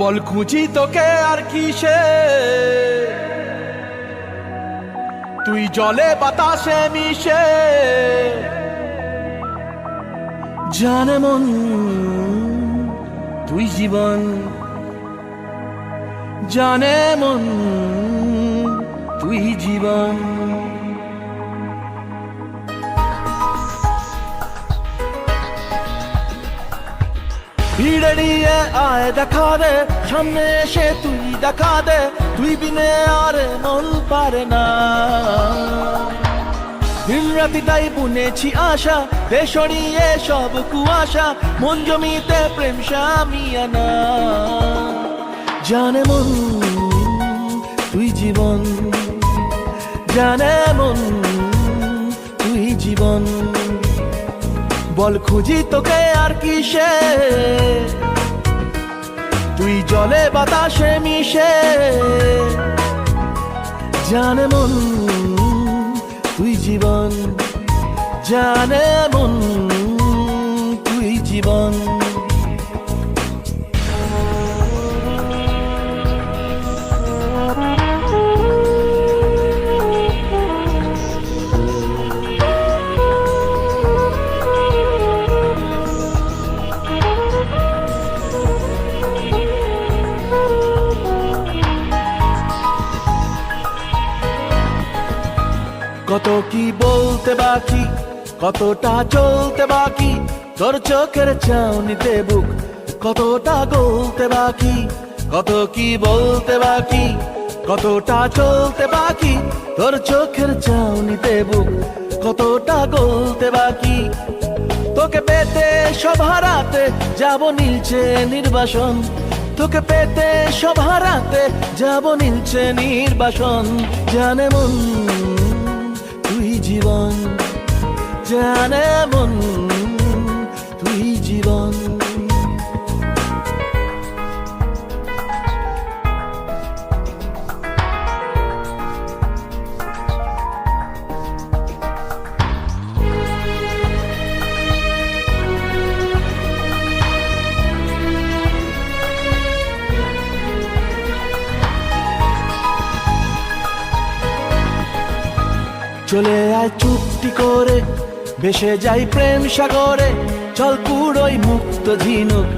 বল খুঁজি তোকে আর কিসে, তুই জলে বাতাসে মিশে। জানে মন তুই জীবন, জানে মন তুই জীবন। ভিড়ে নিয়ে আয় দেখা দে, সামনে এসে তুই দেখা দে, তুই বিনে আর মন পারে না। দিন রাতি তাই বুনেছি আশা, দে সরিয়ে সব কুয়াশা, মন জমিতে প্রেম শামিয়ানা। জানে মন তুই জীবন, জানে মন তুই জীবন। বল খুঁজি তোকে আর কিসে, তুই জলে বাতাসে মিশে। জানে মন তুই জীবন, জানে মন তুই জীবন। কত কি বলতে বাকি, কতটা চলতে বাকি, তোর চোখের চাউনিতে বুক কতটা গলতে বাকি। কত কি বলতে বাকি, কতটা চলতে বাকি, তোর চোখের চাউনিতে বুক কতটা গলতে বাকি। তোকে পেতে সব হারাতে যাব নীলছে নির্বাসন, তোকে পেতে সব হারাতে যাব নীলছে নির্বাসন। জানে মন তুই জীবন, জানে মন তুই জীবন। চলে আয় চুপটি করে, ভেসে যাই প্রেম সাগরে, চল কুড়োই মুক্ত ঝিনুক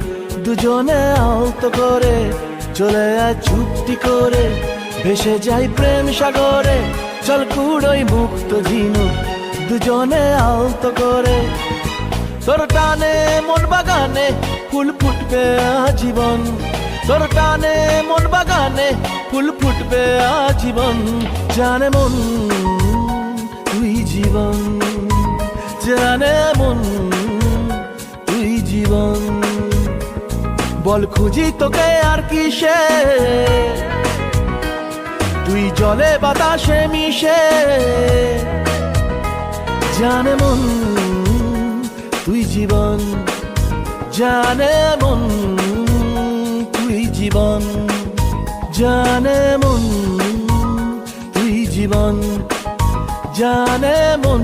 দুজনে আলতো করে। চলে আয় চুপটি করে, ভেসে যাই প্রেম সাগরে, চল কুড়োই মুক্ত ঝিনুক দুজনে আলতো করে। তোর টানে মন বাগানে ফুল ফুটবে আজীবন, তোর টানে মন বাগানে ফুল ফুটবে আজীবন। জানে মন তুই জীবন, জানে মন তুই জীবন। বল খুঁজি তোকে আর কিসে, তুই জলে বাতাসে মিশে। জানে মন তুই জীবন, জানে মন তুই জীবন। জানে মন তুই জীবন, জানে মন